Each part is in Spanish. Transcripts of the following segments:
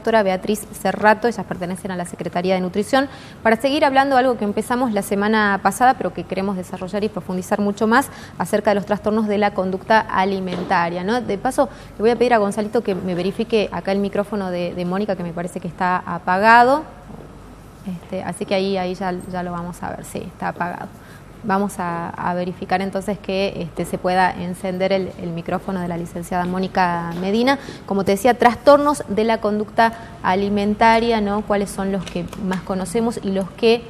doctora Beatriz Cerrato, ellas pertenecen a la Secretaría de Nutrición, para seguir hablando de algo que empezamos la semana pasada, pero que queremos desarrollar y profundizar mucho más acerca de los trastornos de la conducta alimentaria, ¿no? De paso, le voy a pedir a Gonzalito que me verifique acá el micrófono de Mónica, que me parece que está apagado, así que ahí ya lo vamos a ver, sí, está apagado. Vamos a verificar entonces que se pueda encender el micrófono de la licenciada Mónica Medina. Como te decía, trastornos de la conducta alimentaria, ¿no? ¿Cuáles son los que más conocemos y los que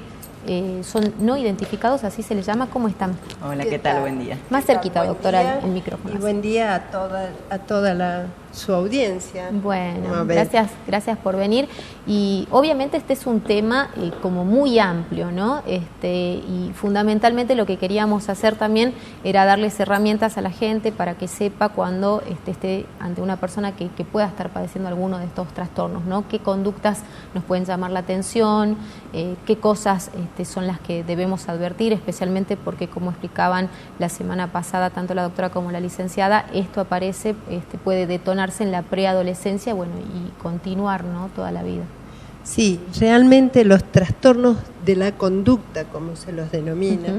son no identificados, así se les llama? ¿Cómo están? Hola, ¿qué tal? Buen día. Más cerquita, doctora, el micrófono. Y buen día a toda su audiencia. Bueno, gracias por venir. Y obviamente este es un tema como muy amplio, ¿no? Y fundamentalmente lo que queríamos hacer también era darles herramientas a la gente para que sepa cuando esté ante una persona que pueda estar padeciendo alguno de estos trastornos, ¿no? Qué conductas nos pueden llamar la atención, qué cosas son las que debemos advertir, especialmente porque, como explicaban la semana pasada tanto la doctora como la licenciada, esto aparece, puede detonarse en la preadolescencia, bueno, y continuar, ¿no? Toda la vida. Sí, realmente los trastornos de la conducta, como se los denomina,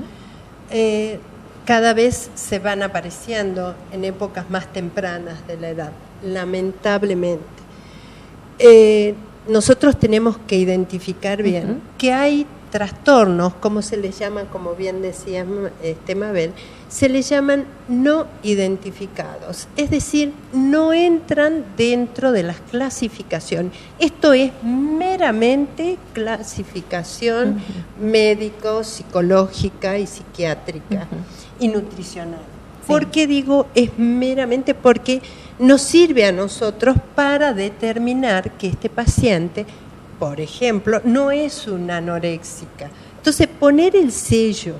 cada vez se van apareciendo en épocas más tempranas de la edad, lamentablemente. Nosotros tenemos que identificar bien que hay trastornos, como se les llaman, como bien decía Mabel, se les llaman no identificados, es decir, no entran dentro de las clasificaciones. Esto es meramente clasificación médico, psicológica y psiquiátrica y nutricional. Sí. ¿Por qué digo es meramente? Porque nos sirve a nosotros para determinar que este paciente, por ejemplo, no es una anoréxica. Entonces, poner el sello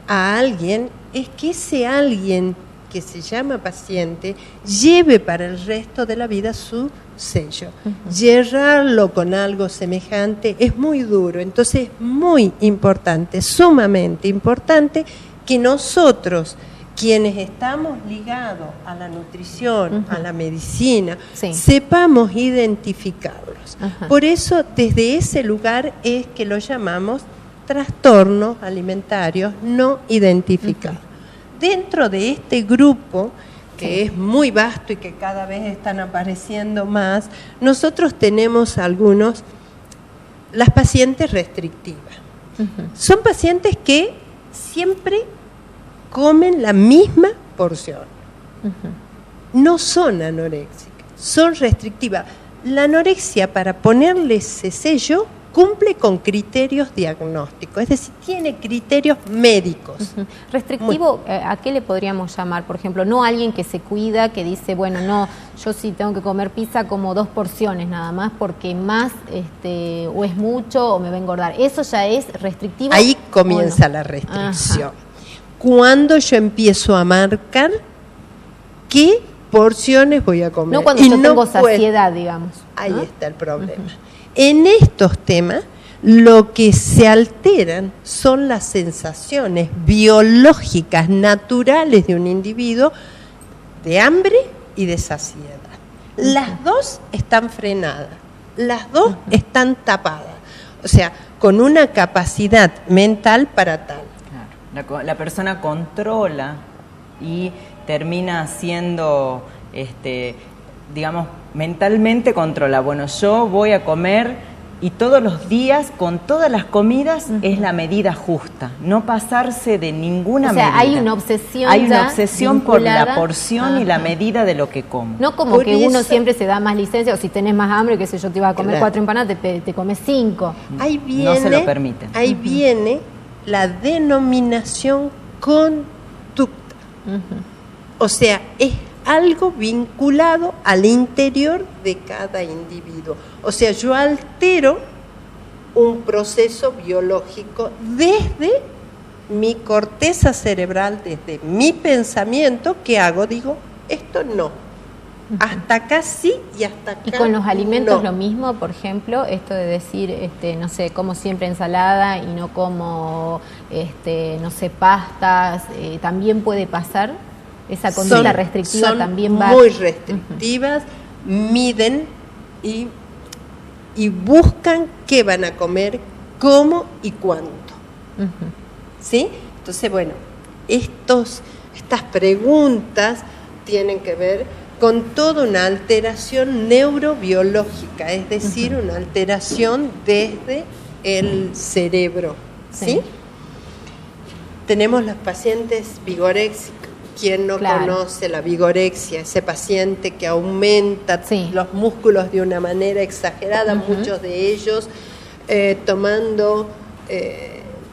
a alguien es que ese alguien que se llama paciente lleve para el resto de la vida su sello. Yerrarlo con algo semejante es muy duro. Entonces, es muy importante, sumamente importante, que nosotros, quienes estamos ligados a la nutrición, a la medicina, sepamos identificarlos. Por eso, desde ese lugar es que lo llamamos trastornos alimentarios no identificados. Dentro de este grupo, que es muy vasto y que cada vez están apareciendo más, nosotros tenemos algunos, las pacientes restrictivas. Son pacientes que siempre comen la misma porción. No son anoréxicas, son restrictivas. La anorexia, para ponerle ese sello, cumple con criterios diagnósticos, es decir, tiene criterios médicos. Restrictivo, ¿a qué le podríamos llamar? Por ejemplo, no alguien que se cuida, que dice, bueno, no, yo sí tengo que comer pizza como 2 porciones nada más, porque más o es mucho o me va a engordar. ¿Eso ya es restrictivo? Ahí comienza la restricción. Cuando yo empiezo a marcar qué porciones voy a comer. No cuando yo tengo saciedad, digamos. Ahí está el problema. En estos temas, lo que se alteran son las sensaciones biológicas naturales de un individuo de hambre y de saciedad. Las dos están frenadas, las dos están tapadas, o sea, con una capacidad mental para tal. Claro. La persona controla y termina siendo, digamos, mentalmente controla. Bueno, yo voy a comer y todos los días, con todas las comidas, es la medida justa. No pasarse de ninguna medida. O sea, hay una obsesión. Hay una obsesión por la porción y la medida de lo que como. No como por que uno siempre se da más licencia, o si tenés más hambre, qué sé yo, te iba a comer 4 empanadas, te comes 5. Ahí viene, no se lo permiten. Ahí viene la denominación conducta. O sea, es algo vinculado al interior de cada individuo. O sea, yo altero un proceso biológico desde mi corteza cerebral, desde mi pensamiento, ¿qué hago? Digo, esto no. Hasta acá sí y hasta acá. ¿Y con los alimentos no. lo mismo? Por ejemplo, esto de decir, no sé, como siempre ensalada y no como, no sé, pastas, ¿también puede pasar? Esa conducta restrictiva también va. Muy restrictivas, miden y y buscan qué van a comer, cómo y cuándo. ¿Sí? Entonces, bueno, estas preguntas tienen que ver con toda una alteración neurobiológica, es decir, una alteración desde el cerebro. ¿Sí? Tenemos los pacientes vigoréxicos. ¿Quién no conoce la vigorexia? Ese paciente que aumenta los músculos de una manera exagerada, muchos de ellos tomando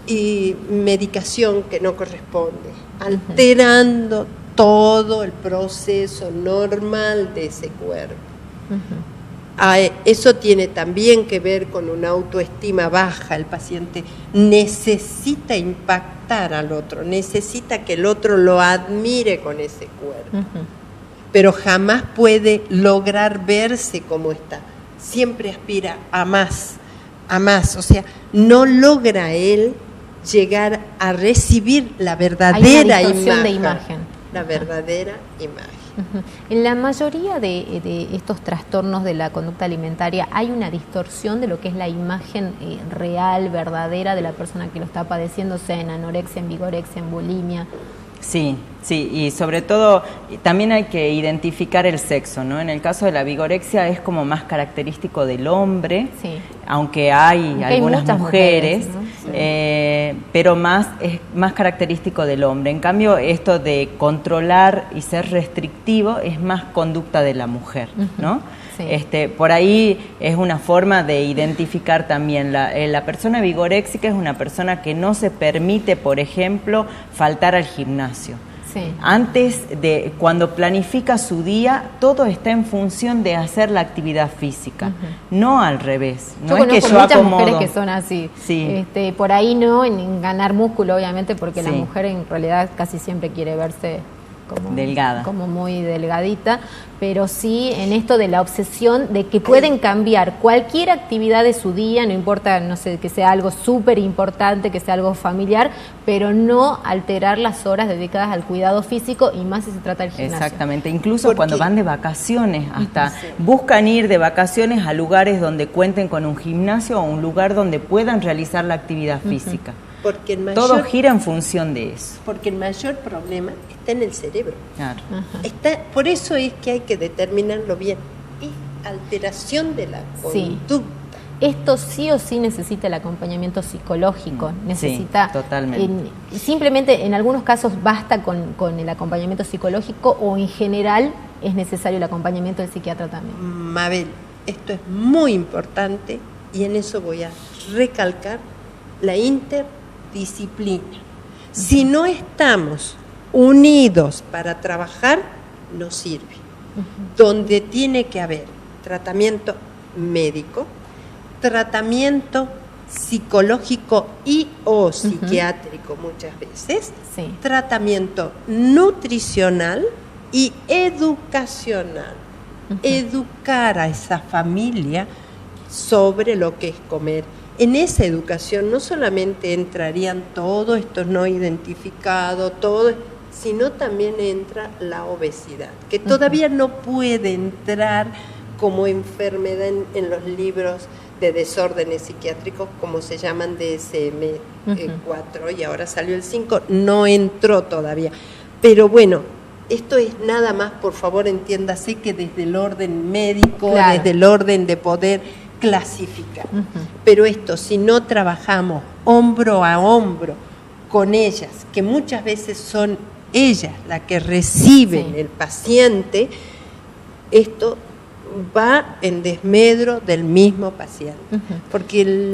y medicación que no corresponde, alterando todo el proceso normal de ese cuerpo. Eso tiene también que ver con una autoestima baja. El paciente necesita impactar al otro, necesita que el otro lo admire con ese cuerpo, pero jamás puede lograr verse como está. Siempre aspira a más, o sea, no logra él llegar a recibir la verdadera imagen. La verdadera imagen. En la mayoría de estos trastornos de la conducta alimentaria hay una distorsión de lo que es la imagen real, verdadera de la persona que lo está padeciendo, sea en anorexia, en vigorexia, en bulimia. Sí, y sobre todo también hay que identificar el sexo, ¿no? En el caso de la vigorexia es como más característico del hombre, aunque hay algunas mujeres, ¿no? Pero es más característico del hombre. En cambio, esto de controlar y ser restrictivo es más conducta de la mujer, ¿no? Por ahí es una forma de identificar también. La persona vigoréxica es una persona que no se permite, por ejemplo, faltar al gimnasio. Antes de, cuando planifica su día, todo está en función de hacer la actividad física, no al revés. No es que yo muchas acomodo. Mujeres que son así. Por ahí no en ganar músculo, obviamente, porque la mujer en realidad casi siempre quiere verse como delgada, como muy delgadita, pero sí en esto de la obsesión de que pueden cambiar cualquier actividad de su día, no importa, no sé, que sea algo súper importante, que sea algo familiar, pero no alterar las horas dedicadas al cuidado físico, y más si se trata del gimnasio. Exactamente, incluso cuando van de vacaciones, hasta buscan ir de vacaciones a lugares donde cuenten con un gimnasio o un lugar donde puedan realizar la actividad física. Porque todo gira en función de eso. Porque el mayor problema está en el cerebro. Claro. Por eso es que hay que determinarlo bien. Es alteración de la conducta. Esto sí o sí necesita el acompañamiento psicológico. Necesita, totalmente. Simplemente en algunos casos basta con el acompañamiento psicológico, o en general es necesario el acompañamiento del psiquiatra también. Mabel, esto es muy importante y en eso voy a recalcar la interdisciplina. Si no estamos unidos para trabajar, no sirve. Donde tiene que haber tratamiento médico, tratamiento psicológico y o psiquiátrico muchas veces, tratamiento nutricional y educacional. Educar a esa familia sobre lo que es comer. En esa educación no solamente entrarían todos estos no identificados, sino también entra la obesidad, que todavía no puede entrar como enfermedad en los libros de desórdenes psiquiátricos, como se llaman DSM-4, y ahora salió el 5, no entró todavía. Pero bueno, esto es nada más, por favor, entiéndase que desde el orden médico, desde el orden de poder clasificar. Pero esto, si no trabajamos hombro a hombro con ellas, que muchas veces son ellas las que reciben el paciente, esto va en desmedro del mismo paciente. Porque